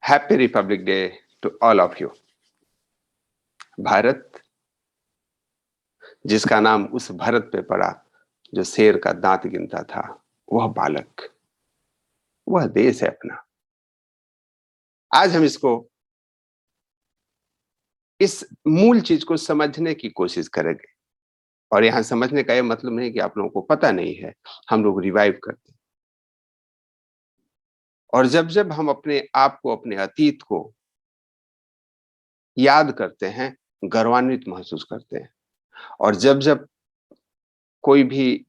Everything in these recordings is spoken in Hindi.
Happy republic day to all of you. Bharat, जिसका नाम उस भरत पे पड़ा जो शेर का दांत गिनता था, वह बालक, वह देश है अपना। आज हम इस मूल चीज को समझने की कोशिश करेंगे। और यहां समझने का यह मतलब नहीं कि आप लोगों को पता नहीं है, हम लोग रिवाइव करते हैं। और जब जब हम अपने आप को, अपने अतीत को याद करते हैं, गौरवान्वित महसूस करते हैं। और जब जब कोई भी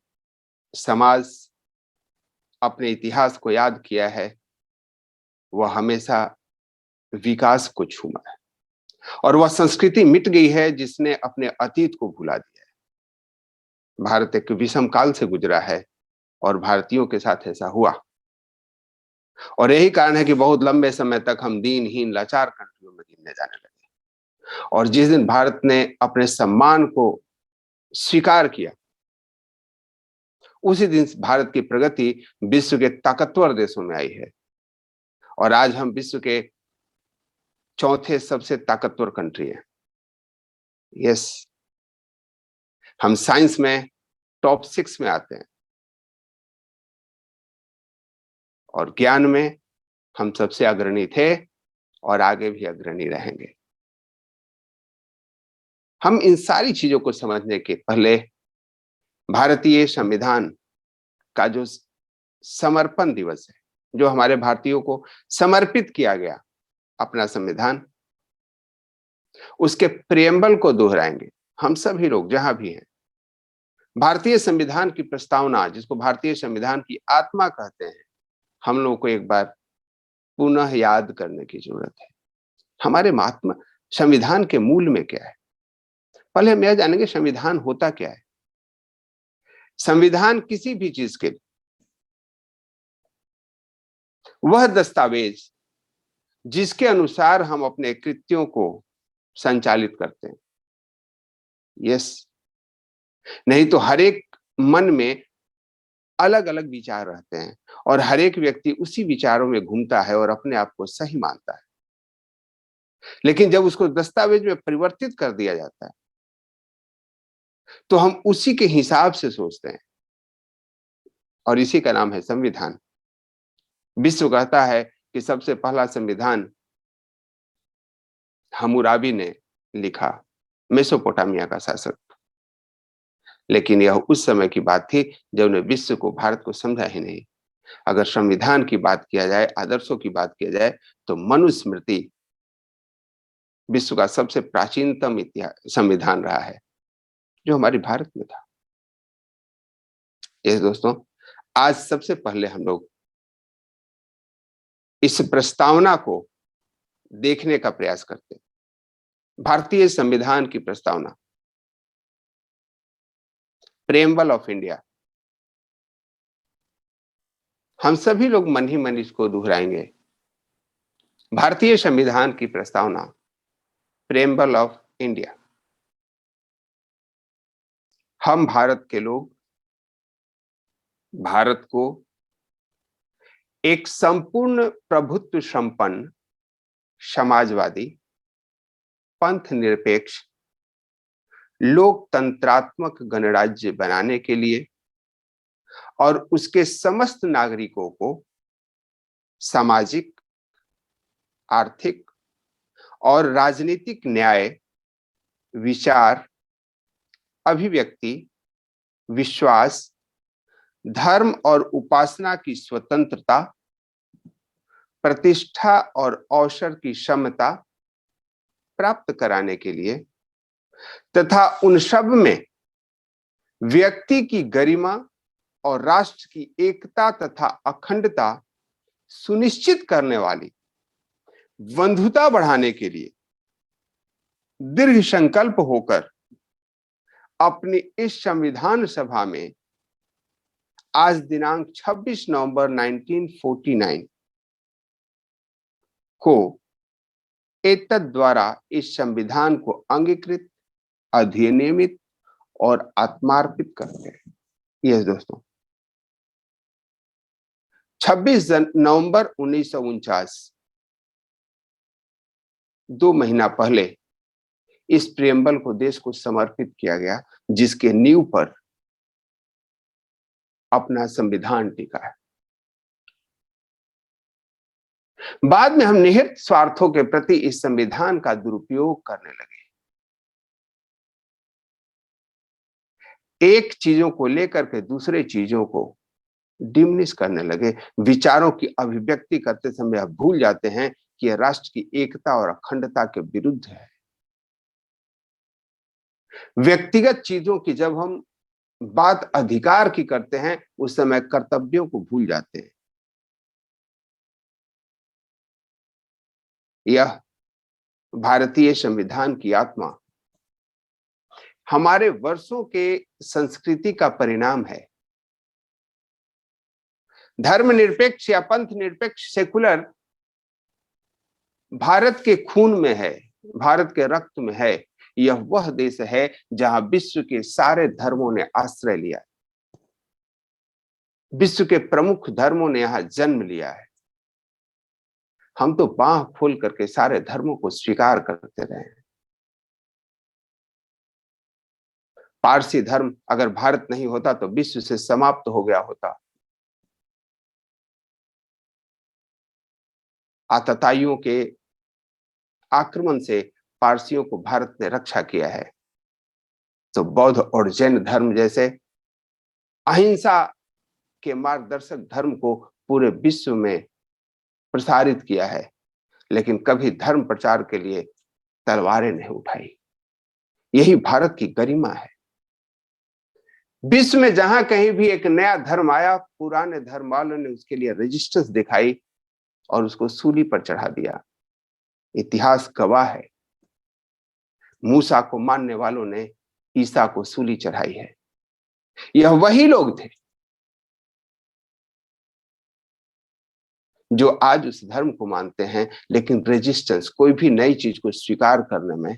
समाज अपने इतिहास को याद किया है, वह हमेशा विकास को छूमा है। और वह संस्कृति मिट गई है जिसने अपने अतीत को भुला दिया है। भारत एक विषम काल से गुजरा है और भारतीयों के साथ ऐसा हुआ। और यही कारण है कि बहुत लंबे समय तक हम दीनहीन लाचार कंट्रियों में गिनने जाने लगे। और जिस दिन भारत ने अपने सम्मान को स्वीकार किया, उसी दिन भारत की प्रगति विश्व के ताकतवर देशों में आई है। और आज हम विश्व के चौथे सबसे ताकतवर कंट्री है। यस, हम साइंस में टॉप 6 में आते हैं और ज्ञान में हम सबसे अग्रणी थे और आगे भी अग्रणी रहेंगे। हम इन सारी चीजों को समझने के पहले भारतीय संविधान का जो समर्पण दिवस है, जो हमारे भारतीयों को समर्पित किया गया अपना संविधान, उसके प्रेम्बल को दोहराएंगे। हम सभी लोग जहां भी हैं, भारतीय संविधान की प्रस्तावना, जिसको भारतीय संविधान की आत्मा कहते हैं, हम लोगों को एक बार पुनः याद करने की जरूरत है। हमारे महात्मा संविधान के मूल में क्या है? पहले हम यह जानेंगे संविधान होता क्या है। संविधान किसी भी चीज के लिए वह दस्तावेज जिसके अनुसार हम अपने कृत्यों को संचालित करते हैं। यस, नहीं तो हर एक मन में अलग अलग विचार रहते हैं और हर एक व्यक्ति उसी विचारों में घूमता है और अपने आप को सही मानता है। लेकिन जब उसको दस्तावेज में परिवर्तित कर दिया जाता है, तो हम उसी के हिसाब से सोचते हैं और इसी का नाम है संविधान। विश्व कहता है कि सबसे पहला संविधान हम्मुराबी ने लिखा, मेसोपोटामिया का शासक। लेकिन यह उस समय की बात थी जब उन्हें विश्व को, भारत को समझा ही नहीं। अगर संविधान की बात किया जाए, आदर्शों की बात किया जाए, तो मनुस्मृति विश्व का सबसे प्राचीनतम संविधान रहा है, जो हमारे भारत में था। ये दोस्तों, आज सबसे पहले हम लोग इस प्रस्तावना को देखने का प्रयास करते हैं। भारतीय संविधान की प्रस्तावना, प्रेम्बल ऑफ इंडिया। हम सभी लोग मन ही मन इसको दोहराएंगे। भारतीय संविधान की प्रस्तावना, प्रेम्बल ऑफ इंडिया। हम भारत के लोग भारत को एक संपूर्ण प्रभुत्व संपन्न, समाजवादी, पंथ निरपेक्ष, लोकतंत्रात्मक गणराज्य बनाने के लिए और उसके समस्त नागरिकों को सामाजिक, आर्थिक और राजनीतिक न्याय, विचार, अभिव्यक्ति, विश्वास, धर्म और उपासना की स्वतंत्रता, प्रतिष्ठा और अवसर की समता प्राप्त कराने के लिए तथा उन सब में व्यक्ति की गरिमा और राष्ट्र की एकता तथा अखंडता सुनिश्चित करने वाली बंधुता बढ़ाने के लिए दृढ़ संकल्प होकर अपनी इस संविधान सभा में आज दिनांक 26 नवंबर 1949 को एतद द्वारा इस संविधान को अंगीकृत, अधिनियमित और आत्मार्पित करते हैं। यस दोस्तों, 26 नवंबर 1949 2 महीना पहले इस प्रियम्बल को देश को समर्पित किया गया, जिसके नींव पर अपना संविधान टिका है। बाद में हम निहित स्वार्थों के प्रति इस संविधान का दुरुपयोग करने लगे। एक चीजों को लेकर के दूसरे चीजों को डिमिनिश करने लगे। विचारों की अभिव्यक्ति करते समय आप भूल जाते हैं कि यह राष्ट्र की एकता और अखंडता के विरुद्ध है। व्यक्तिगत चीजों की जब हम बात अधिकार की करते हैं, उस समय कर्तव्यों को भूल जाते हैं। यह भारतीय संविधान की आत्मा हमारे वर्षों के संस्कृति का परिणाम है। धर्मनिरपेक्ष या पंथ निरपेक्ष सेकुलर भारत के खून में है, भारत के रक्त में है। यह वह देश है जहां विश्व के सारे धर्मों ने आश्रय लिया है। विश्व के प्रमुख धर्मों ने यहां जन्म लिया है। हम तो बांह खोल करके सारे धर्मों को स्वीकार करते रहे हैं। पारसी धर्म अगर भारत नहीं होता तो विश्व से समाप्त हो गया होता। आतताइयों के आक्रमण से पारसियों को भारत ने रक्षा किया है। तो बौद्ध और जैन धर्म जैसे अहिंसा के मार्गदर्शक धर्म को पूरे विश्व में प्रसारित किया है, लेकिन कभी धर्म प्रचार के लिए तलवारें नहीं उठाई। यही भारत की गरिमा है। विश्व में जहां कहीं भी एक नया धर्म आया, पुराने धर्म वालों ने उसके लिए रेजिस्टेंस दिखाई और उसको सूली पर चढ़ा दिया। इतिहास गवाह है, मूसा को मानने वालों ने ईसा को सूली चढ़ाई है। यह वही लोग थे जो आज उस धर्म को मानते हैं, लेकिन रेजिस्टेंस, कोई भी नई चीज को स्वीकार करने में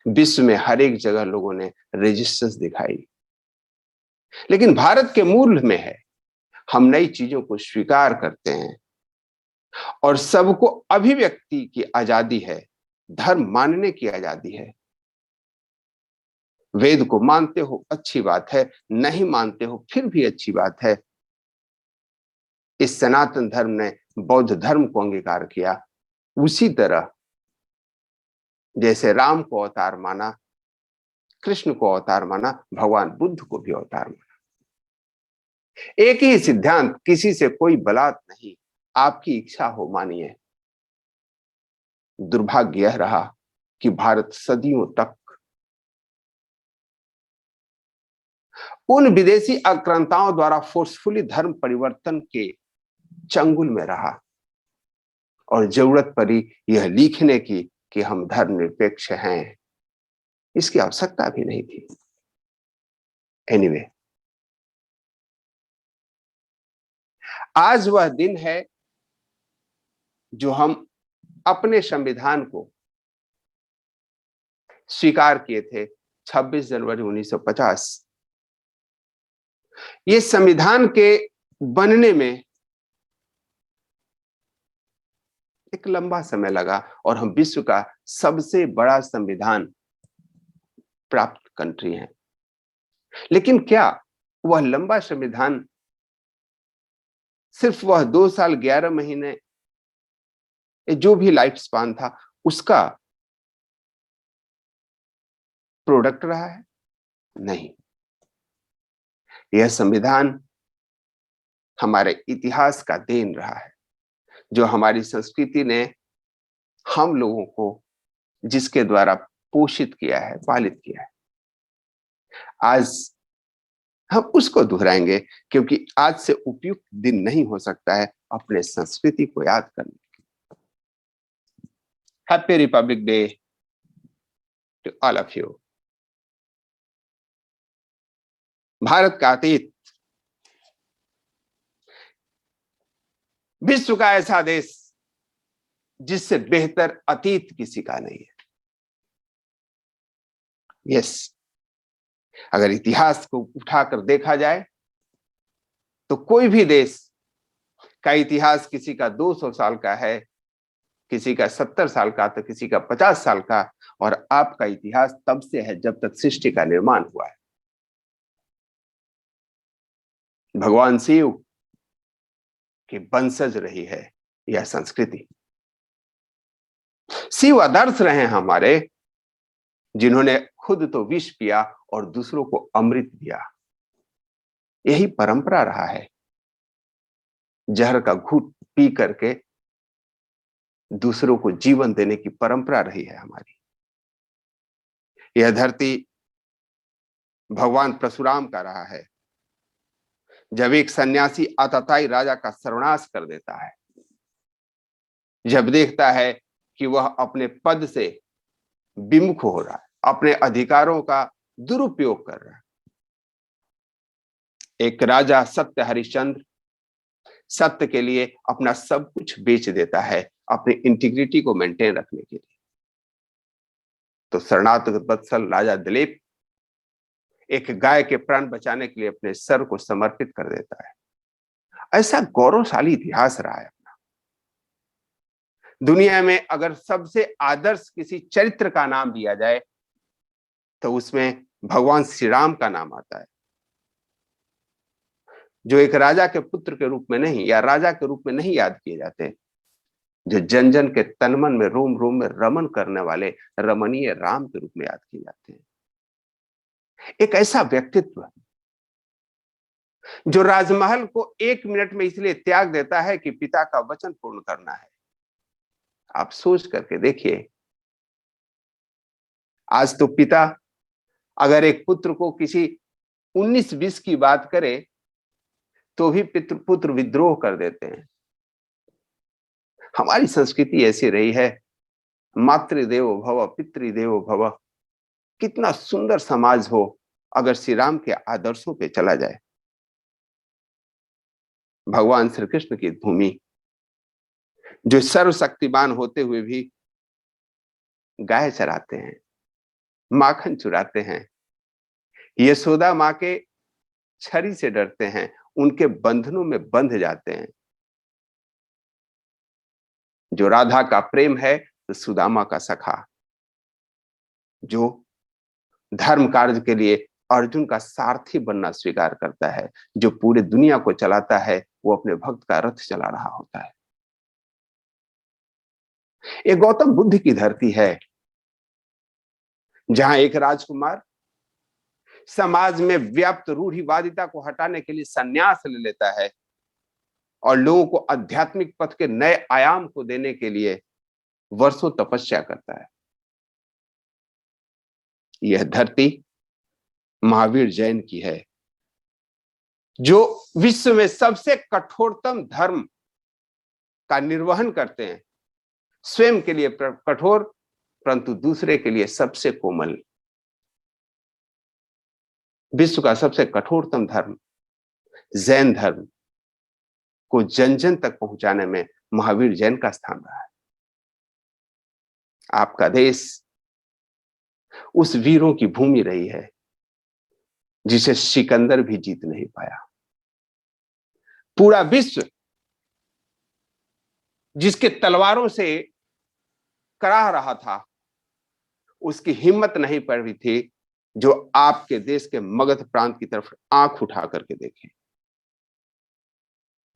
विश्व में हर एक जगह लोगों ने रेजिस्टेंस दिखाई। लेकिन भारत के मूल में है, हम नई चीजों को स्वीकार करते हैं और सबको अभिव्यक्ति की आजादी है, धर्म मानने की आजादी है। वेद को मानते हो अच्छी बात है, नहीं मानते हो फिर भी अच्छी बात है। इस सनातन धर्म ने बौद्ध धर्म को अंगीकार किया, उसी तरह जैसे राम को अवतार माना, कृष्ण को अवतार माना, भगवान बुद्ध को भी अवतार माना। एक ही सिद्धांत, किसी से कोई बलात् नहीं, आपकी इच्छा हो मानिए। दुर्भाग्य यह रहा कि भारत सदियों तक उन विदेशी आक्रांताओं द्वारा फोर्सफुली धर्म परिवर्तन के चंगुल में रहा और जरूरत पड़ी यह लिखने की कि हम धर्मनिरपेक्ष हैं। इसकी आवश्यकता भी नहीं थी। एनीवे, आज वह दिन है जो हम अपने संविधान को स्वीकार किए थे, 26 जनवरी 1950। ये संविधान के बनने में एक लंबा समय लगा और हम विश्व का सबसे बड़ा संविधान प्राप्त कंट्री हैं। लेकिन क्या वह लंबा संविधान सिर्फ वह 2 साल 11 महीने जो भी लाइफ स्पान था उसका प्रोडक्ट रहा है? नहीं, यह संविधान हमारे इतिहास का देन रहा है, जो हमारी संस्कृति ने हम लोगों को जिसके द्वारा पोषित किया है, पालित किया है। आज हम उसको दोहराएंगे, क्योंकि आज से उपयुक्त दिन नहीं हो सकता है अपने संस्कृति को याद करने के। Happy republic day to all of you. Bharat का अतीत, विश्व का ऐसा देश जिससे बेहतर अतीत किसी का नहीं है। यस, अगर इतिहास को उठाकर देखा जाए तो कोई भी देश का इतिहास किसी का 200 साल का है, किसी का 70 साल का तो किसी का 50 साल का, और आपका इतिहास तब से है जब तक सृष्टि का निर्माण हुआ है। भगवान शिव की वंशज रही है यह संस्कृति। शिव आदर्श रहे हमारे, जिन्होंने खुद तो विष पिया और दूसरों को अमृत दिया। यही परंपरा रहा है। जहर का घूंट पी करके दूसरों को जीवन देने की परंपरा रही है हमारी। यह धरती भगवान परशुराम का रहा है। जब एक सन्यासी आतताई राजा का सर्वनाश कर देता है, जब देखता है कि वह अपने पद से विमुख हो रहा है, अपने अधिकारों का दुरुपयोग कर रहा है, एक राजा सत्य हरिश्चंद्र सत्य के लिए अपना सब कुछ बेच देता है अपनी इंटीग्रिटी को मेंटेन रखने के लिए। तो शरणागत वत्सल राजा दिलीप एक गाय के प्राण बचाने के लिए अपने सर को समर्पित कर देता है। ऐसा गौरवशाली इतिहास रहा है अपना। दुनिया में अगर सबसे आदर्श किसी चरित्र का नाम दिया जाए तो उसमें भगवान श्री राम का नाम आता है, जो एक राजा के पुत्र के रूप में नहीं या राजा के रूप में नहीं याद किए जाते, जो जन जन के तन मन में रोम रोम में रमन करने वाले रमणीय राम के रूप में याद किए जाते हैं। एक ऐसा व्यक्तित्व जो राजमहल को 1 मिनट में इसलिए त्याग देता है कि पिता का वचन पूर्ण करना है। आप सोच करके देखिए, आज तो पिता अगर एक पुत्र को किसी 19-20 की बात करे तो भी पुत्र विद्रोह कर देते हैं। हमारी संस्कृति ऐसी रही है, मातृदेवो भव पितृदेवो भव। कितना सुंदर समाज हो अगर श्री राम के आदर्शों पे चला जाए। भगवान श्री कृष्ण की भूमि, जो सर्वशक्तिमान होते हुए भी गाय चराते हैं, माखन चुराते हैं, यशोदा मां के छरी से डरते हैं, उनके बंधनों में बंध जाते हैं। जो राधा का प्रेम है तो सुदामा का सखा, जो धर्म कार्य के लिए अर्जुन का सारथी बनना स्वीकार करता है, जो पूरे दुनिया को चलाता है, वो अपने भक्त का रथ चला रहा होता है। ये गौतम बुद्ध की धरती है, जहां एक राजकुमार समाज में व्याप्त रूढ़िवादिता को हटाने के लिए संन्यास ले लेता है और लोगों को आध्यात्मिक पथ के नए आयाम को देने के लिए वर्षों तपस्या करता है। यह धरती महावीर जैन की है, जो विश्व में सबसे कठोरतम धर्म का निर्वहन करते हैं। स्वयं के लिए कठोर, परंतु दूसरे के लिए सबसे कोमल। विश्व का सबसे कठोरतम धर्म जैन धर्म को जन जन तक पहुंचाने में महावीर जैन का स्थान रहा है। आपका देश उस वीरों की भूमि रही है जिसे सिकंदर भी जीत नहीं पाया। पूरा विश्व जिसके तलवारों से कराह रहा था, उसकी हिम्मत नहीं पड़ रही थी जो आपके देश के मगध प्रांत की तरफ आंख उठा करके देखे।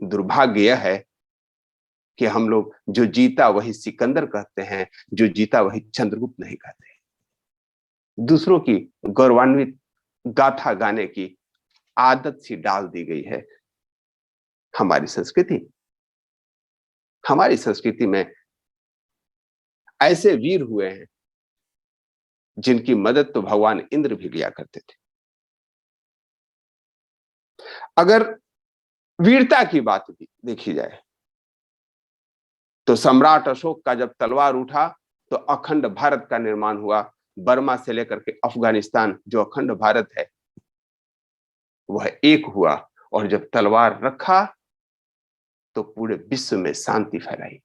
दुर्भाग्य यह है कि हम लोग जो जीता वही सिकंदर कहते हैं, जो जीता वही चंद्रगुप्त नहीं कहते। दूसरों की गौरवान्वित गाथा गाने की आदत सी डाल दी गई है हमारी संस्कृति में ऐसे वीर हुए हैं जिनकी मदद तो भगवान इंद्र भी लिया करते थे। अगर वीरता की बात देखी जाए तो सम्राट अशोक का जब तलवार उठा तो अखंड भारत का निर्माण हुआ। बर्मा से लेकर के अफगानिस्तान, जो अखंड भारत है, वह एक हुआ, और जब तलवार रखा तो पूरे विश्व में शांति फैलाई।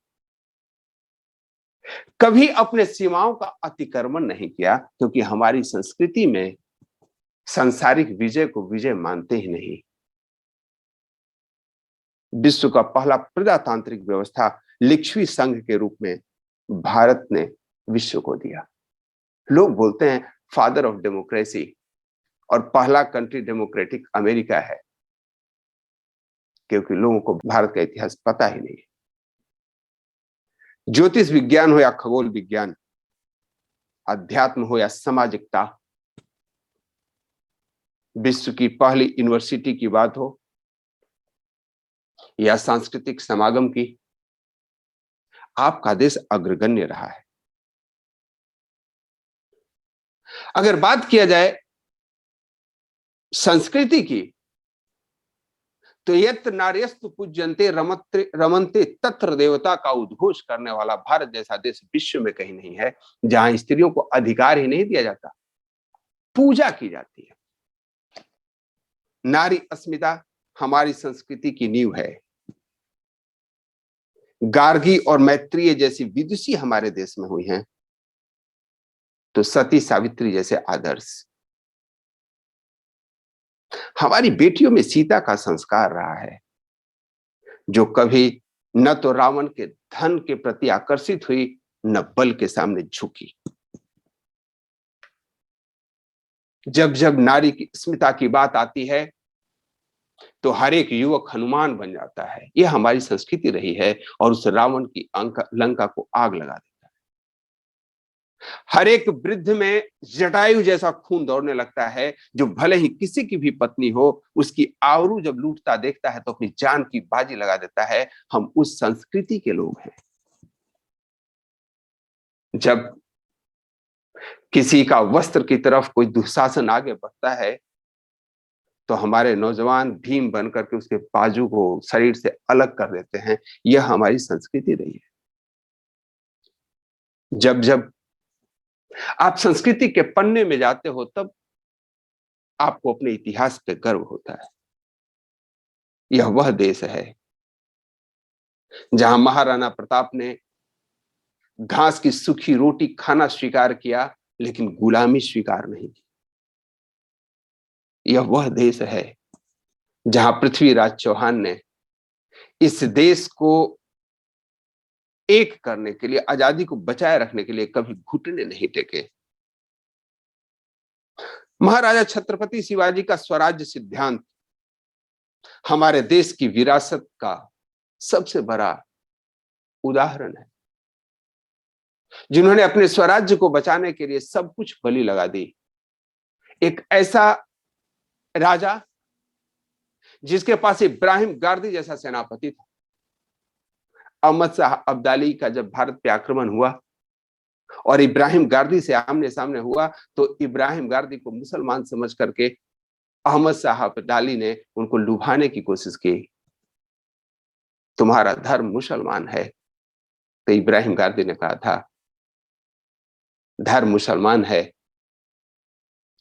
कभी अपने सीमाओं का अतिक्रमण नहीं किया, क्योंकि हमारी संस्कृति में सांसारिक विजय को विजय मानते ही नहीं। विश्व का पहला प्रजातांत्रिक व्यवस्था लिच्छवी संघ के रूप में भारत ने विश्व को दिया। लोग बोलते हैं फादर ऑफ डेमोक्रेसी, और पहला कंट्री डेमोक्रेटिक अमेरिका है, क्योंकि लोगों को भारत का इतिहास पता ही नहीं है। ज्योतिष विज्ञान हो या खगोल विज्ञान, अध्यात्म हो या सामाजिकता, विश्व की पहली यूनिवर्सिटी की बात हो या सांस्कृतिक समागम की, आपका देश अग्रगण्य रहा है। अगर बात किया जाए संस्कृति की, तो यत् नार्यस्तु पूज्यन्ते रमन्ते तत्र देवता का उद्घोष करने वाला भारत जैसा देश विश्व में कहीं नहीं है, जहां स्त्रियों को अधिकार ही नहीं दिया जाता, पूजा की जाती है। नारी अस्मिता हमारी संस्कृति की नींव है। गार्गी और मैत्रेय जैसी विदुषी हमारे देश में हुई हैं, तो सती सावित्री जैसे आदर्श। हमारी बेटियों में सीता का संस्कार रहा है, जो कभी न तो रावण के धन के प्रति आकर्षित हुई, न बल के सामने झुकी। जब जब नारी की अस्मिता की बात आती है, तो हर एक युवक हनुमान बन जाता है। यह हमारी संस्कृति रही है, और उस रावण की लंका को आग लगा देता है। हर एक वृद्ध में जटायु जैसा खून दौड़ने लगता है, जो भले ही किसी की भी पत्नी हो, उसकी आबरू जब लूटता देखता है तो अपनी जान की बाजी लगा देता है। हम उस संस्कृति के लोग हैं। जब किसी का वस्त्र की तरफ कोई दुशासन आगे बढ़ता है, तो हमारे नौजवान भीम बनकर के उसके बाजू को शरीर से अलग कर देते हैं। यह हमारी संस्कृति रही है। जब जब आप संस्कृति के पन्ने में जाते हो, तब आपको अपने इतिहास पे गर्व होता है। यह वह देश है जहां महाराणा प्रताप ने घास की सूखी रोटी खाना स्वीकार किया, लेकिन गुलामी स्वीकार नहीं की। यह वह देश है जहां पृथ्वीराज चौहान ने इस देश को एक करने के लिए, आजादी को बचाए रखने के लिए कभी घुटने नहीं टेके। महाराजा छत्रपति शिवाजी का स्वराज्य सिद्धांत हमारे देश की विरासत का सबसे बड़ा उदाहरण है, जिन्होंने अपने स्वराज्य को बचाने के लिए सब कुछ बलि लगा दी। एक ऐसा राजा जिसके पास इब्राहिम गारदी जैसा सेनापति था। अहमद शाह अब्दाली का जब भारत पे आक्रमण हुआ और इब्राहिम गारदी से आमने सामने हुआ, तो इब्राहिम गारदी को मुसलमान समझ करके अहमद शाह अब्दाली ने उनको लुभाने की कोशिश की। तुम्हारा धर्म मुसलमान है। तो इब्राहिम गारदी ने कहा था, धर्म मुसलमान है,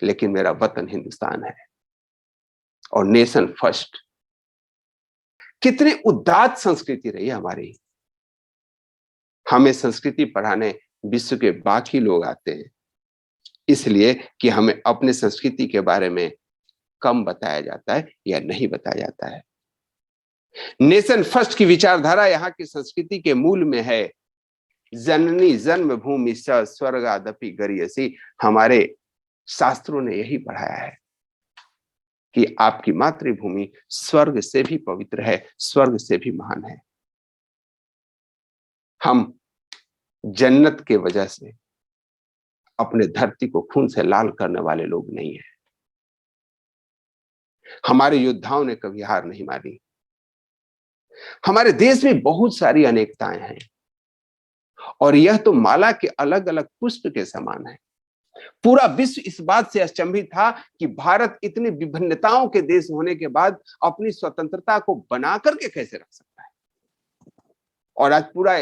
लेकिन मेरा वतन हिंदुस्तान है, और नेशन फर्स्ट। कितनी उदात्त संस्कृति रही है हमारी। हमें संस्कृति पढ़ाने विश्व के बाकी लोग आते हैं, इसलिए कि हमें अपने संस्कृति के बारे में कम बताया जाता है या नहीं बताया जाता है। नेशन फर्स्ट की विचारधारा यहाँ की संस्कृति के मूल में है। जननी जन्मभूमि स स्वर्गादपि गरीयसी। हमारे शास्त्रों ने यही पढ़ाया है कि आपकी मातृभूमि स्वर्ग से भी पवित्र है, स्वर्ग से भी महान है। हम जन्नत के वजह से अपने धरती को खून से लाल करने वाले लोग नहीं हैं। हमारे योद्धाओं ने कभी हार नहीं मानी। हमारे देश में बहुत सारी अनेकताएं हैं, और यह तो माला के अलग अलग पुष्प के समान है। पूरा विश्व इस बात से अचंभित था कि भारत इतनी विभिन्नताओं के देश होने के बाद अपनी स्वतंत्रता को बना करके कैसे रख सकता है। और आज पूरा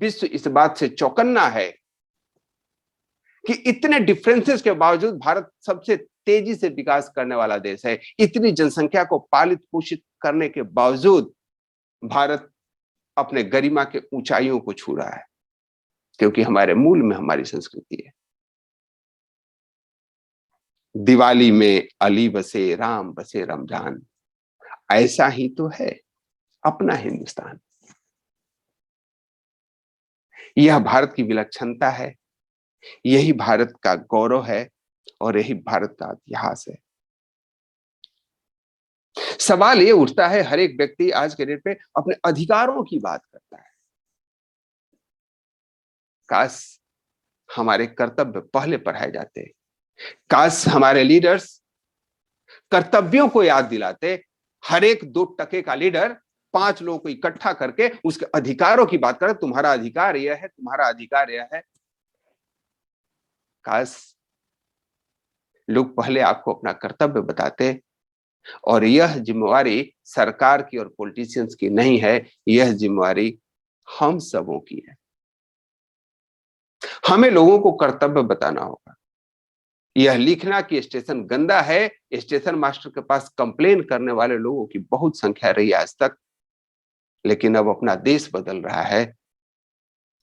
विश्व इस बात से चौकन्ना है कि इतने डिफरेंसेस के बावजूद भारत सबसे तेजी से विकास करने वाला देश है। इतनी जनसंख्या को पालित पोषित करने के बावजूद भारत अपने गरिमा के ऊंचाइयों को छू रहा है, क्योंकि हमारे मूल में हमारी संस्कृति है। दिवाली में अली बसे, राम बसे रमजान, ऐसा ही तो है अपना हिंदुस्तान। यह भारत की विलक्षणता है, यही भारत का गौरव है और यही भारत का इतिहास है। सवाल ये उठता है, हर एक व्यक्ति आज के डेट पे अपने अधिकारों की बात करता है। काश हमारे कर्तव्य पहले पढ़ाए जाते, काश हमारे लीडर्स कर्तव्यों को याद दिलाते। हर एक 2 टके का लीडर 5 लोगों को इकट्ठा करके उसके अधिकारों की बात करे, तुम्हारा अधिकार यह है, तुम्हारा अधिकार यह है। काश लोग पहले आपको अपना कर्तव्य बताते। और यह जिम्मेवारी सरकार की और पॉलिटिशियंस की नहीं है, यह जिम्मेवारी हम सबों की है। हमें लोगों को कर्तव्य बताना होगा। यह लिखना कि स्टेशन गंदा है, स्टेशन मास्टर के पास कंप्लेन करने वाले लोगों की बहुत संख्या रही आज तक, लेकिन अब अपना देश बदल रहा है।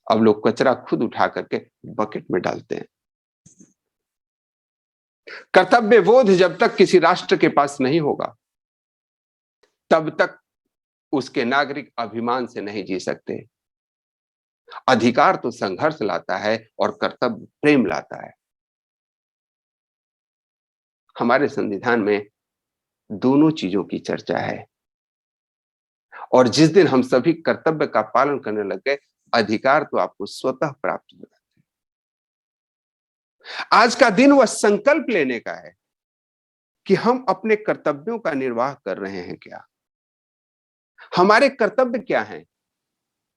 अब लोग कचरा खुद उठा करके बकेट में डालते हैं। कर्तव्य बोध जब तक किसी राष्ट्र के पास नहीं होगा, तब तक उसके नागरिक अभिमान से नहीं जी सकते। अधिकार तो संघर्ष लाता है और कर्तव्य प्रेम लाता है। हमारे संविधान में दोनों चीजों की चर्चा है, और जिस दिन हम सभी कर्तव्य का पालन करने लग गए, अधिकार तो आपको स्वतः प्राप्त हो जाते हैं। आज का दिन वह संकल्प लेने का है कि हम अपने कर्तव्यों का निर्वाह कर रहे हैं क्या। हमारे कर्तव्य क्या हैं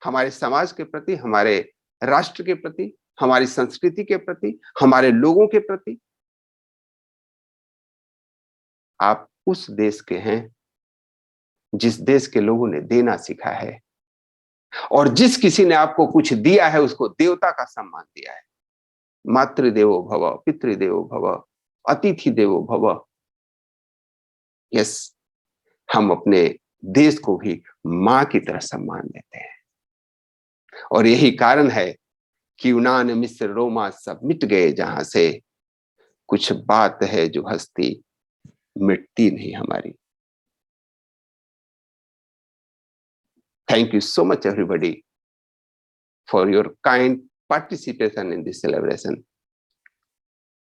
हमारे समाज के प्रति, हमारे राष्ट्र के प्रति, हमारी संस्कृति के प्रति, हमारे लोगों के प्रति। आप उस देश के हैं जिस देश के लोगों ने देना सीखा है, और जिस किसी ने आपको कुछ दिया है उसको देवता का सम्मान दिया है। मातृदेवो भव, पितृदेवो भव, अतिथि देवो भव। यस, हम अपने देश को भी मां की तरह सम्मान देते हैं। और यही कारण है कि यूनान, मिस्र, रोमा सब मिट गए जहां से, कुछ बात है जो हस्ती मिटती नहीं हमारी। Thank you so much everybody for your kind participation in this celebration.